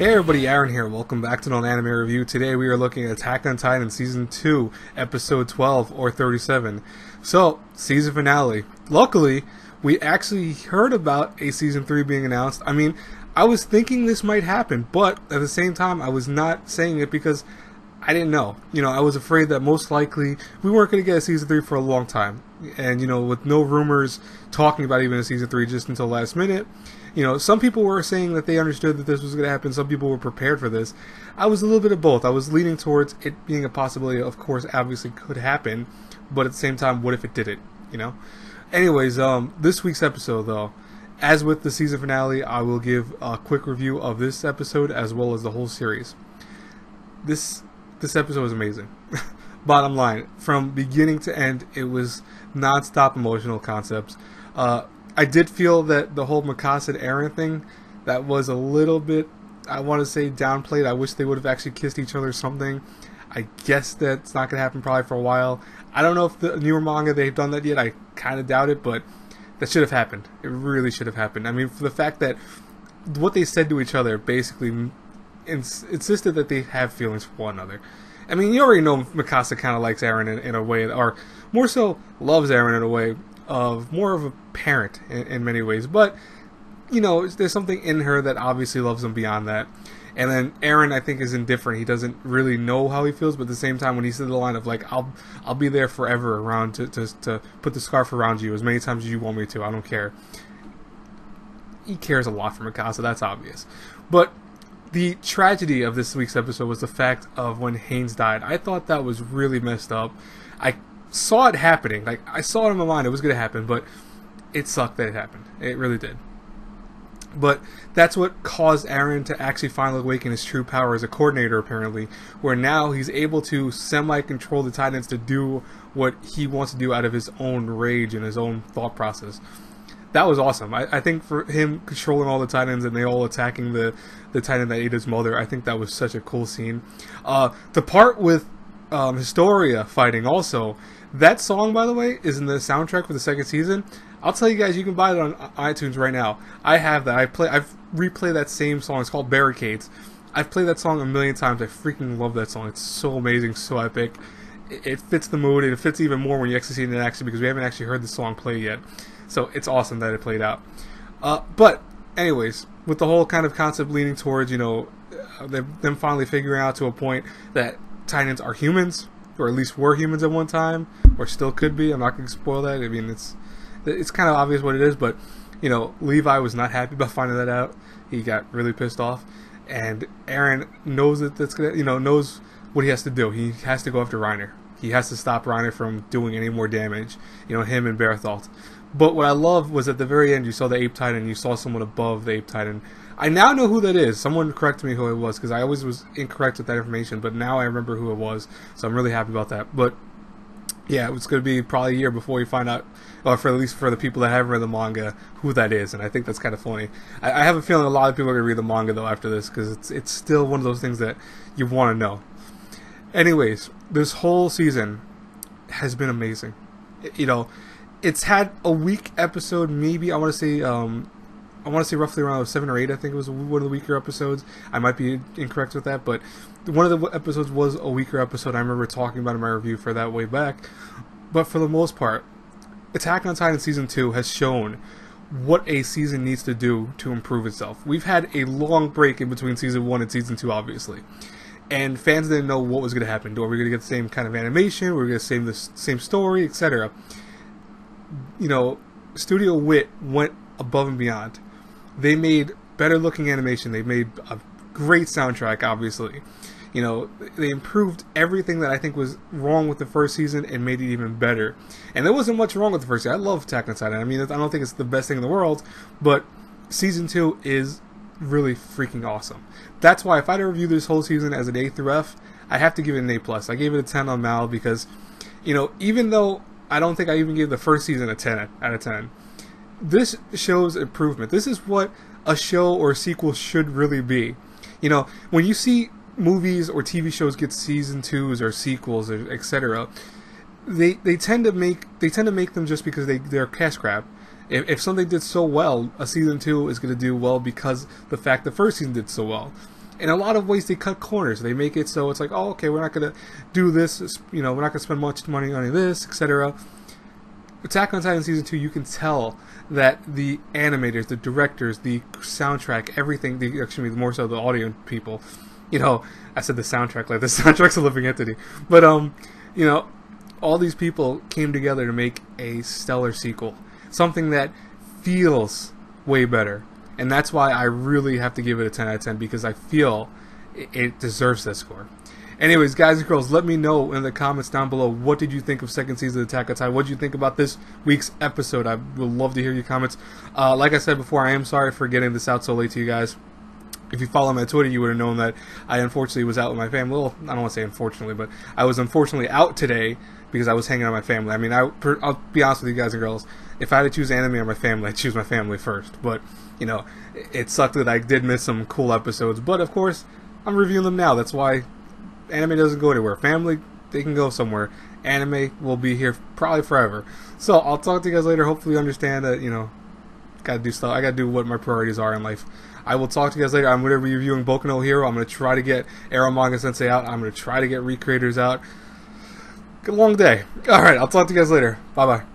Hey everybody, Aaron here. Welcome back to an anime review. Today we are looking at Attack on Titan Season 2, Episode 12, or 37. So, season finale. Luckily, we actually heard about a Season 3 being announced. I mean, I was thinking this might happen, but at the same time, I was not saying it because I didn't know. I was afraid that most likely we weren't going to get a Season 3 for a long time. And, with no rumors talking about even a Season 3 just until last minute. Some people were saying that they understood that this was going to happen. Some people were prepared for this. I was a little bit of both. I was leaning towards it being a possibility. Of course, obviously could happen. But at the same time, what if it didn't? Anyways, this week's episode, though, as with the season finale, I will give a quick review of this episode as well as the whole series. This episode was amazing. Bottom line, from beginning to end, it was non-stop emotional concepts. I did feel that the whole Mikasa and Eren thing, that was a little bit, I want to say, downplayed. I wish they would have actually kissed each other or something. I guess that's not going to happen probably for a while. I don't know if the newer manga, they've done that yet. I kind of doubt it, but that should have happened. It really should have happened. I mean, for the fact that what they said to each other basically insisted that they have feelings for one another. I mean, you already know Mikasa kind of likes Eren in a way, or more so loves Eren in a way of more of a parent in many ways. But, there's something in her that obviously loves him beyond that. And then Eren, I think, is indifferent. He doesn't really know how he feels, but at the same time, when he said the line of, like, I'll be there forever around to put the scarf around you as many times as you want me to, I don't care. He cares a lot for Mikasa, that's obvious. But the tragedy of this week's episode was the fact of when Haynes died. I thought that was really messed up. I saw it happening. Like, I saw it in my mind. It was going to happen, but it sucked that it happened. It really did. But that's what caused Eren to actually finally awaken his true power as a coordinator, apparently, where now he's able to semi-control the Titans to do what he wants to do out of his own rage and his own thought process. That was awesome. I think for him controlling all the Titans and they all attacking the Titan that ate his mother, I think that was such a cool scene. The part with Historia fighting also, that song, by the way, is in the soundtrack for the second season. I'll tell you guys, you can buy it on iTunes right now. I have that. I've replayed that same song. It's called Barricades. I've played that song a million times. I freaking love that song. It's so amazing, so epic. It fits the mood, and it fits even more when you actually see it in action because we haven't actually heard the song play yet. So it's awesome that it played out. But anyways, with the whole kind of concept leaning towards, them finally figuring out to a point that Titans are humans, or at least were humans at one time, or still could be. I'm not going to spoil that. I mean, it's kind of obvious what it is, but, Levi was not happy about finding that out. He got really pissed off. And Eren knows knows what he has to do. He has to go after Reiner. He has to stop Reiner from doing any more damage, him and Bertholdt. But what I love was at the very end, you saw the Ape Titan, you saw someone above the Ape Titan. I now know who that is. Someone corrected me who it was, because I always was incorrect with that information, but now I remember who it was, so I'm really happy about that. But yeah, it's going to be probably a year before you find out, or at least for the people that haven't read the manga, who that is, and I think that's kind of funny. I have a feeling a lot of people are going to read the manga, though, after this, because it's still one of those things that you want to know. Anyways, this whole season has been amazing. It's had a weak episode, maybe. I want to say roughly around 7 or 8. I think it was one of the weaker episodes. I might be incorrect with that, but one of the episodes was a weaker episode. I remember talking about in my review for that way back. But for the most part, Attack on Titan Season 2 has shown what a season needs to do to improve itself. We've had a long break in between Season 1 and Season 2, obviously. And fans didn't know what was going to happen. Are we going to get the same kind of animation? Were we going to see the same story, etc.? Studio Wit went above and beyond. They made better looking animation. They made a great soundtrack, obviously. They improved everything that I think was wrong with the first season and made it even better. And there wasn't much wrong with the first season. I love Attack on Titan. I mean, I don't think it's the best thing in the world, but Season 2 is really freaking awesome. That's why if I had to review this whole season as an A through F, I have to give it an A+. I gave it a 10 on Mal because, even though I don't think I even gave the first season a 10 out of 10, this shows improvement. This is what a show or a sequel should really be. When you see movies or TV shows get season 2s or sequels or etc., they tend to make them just because they're cash grab. If something did so well, a season 2 is going to do well because the fact the first season did so well. in a lot of ways they cut corners. They make it so it's like, oh, okay, we're not gonna do this. You know, we're not gonna spend much money on this, etc. Attack on Titan Season 2, you can tell that the animators, the directors, the soundtrack, everything, actually more so the audio people, you know, I said the soundtrack, like the soundtrack's a living entity, but, you know, all these people came together to make a stellar sequel. Something that feels way better. And that's why I really have to give it a 10 out of 10, because I feel it deserves that score. Anyways, guys and girls, let me know in the comments down below, what did you think of second season of Attack on Titan? What did you think about this week's episode? I would love to hear your comments. Like I said before, I am sorry for getting this out so late to you guys. If you follow my Twitter, you would have known that I unfortunately was out with my family. Well, I don't want to say unfortunately, but I was unfortunately out today because I was hanging out with my family. I mean, I'll be honest with you guys and girls. If I had to choose anime or my family, I'd choose my family first. But, you know, it sucked that I did miss some cool episodes. But, of course, I'm reviewing them now. That's why anime doesn't go anywhere. Family, they can go somewhere. Anime will be here probably forever. So, I'll talk to you guys later. Hopefully you understand that, you know, gotta do stuff. I gotta do what my priorities are in life. I will talk to you guys later. I'm going to be reviewing Boku no Hero. I'm going to try to get Arrow Manga Sensei out. I'm going to try to get Recreators out. Good long day. Alright, I'll talk to you guys later. Bye-bye.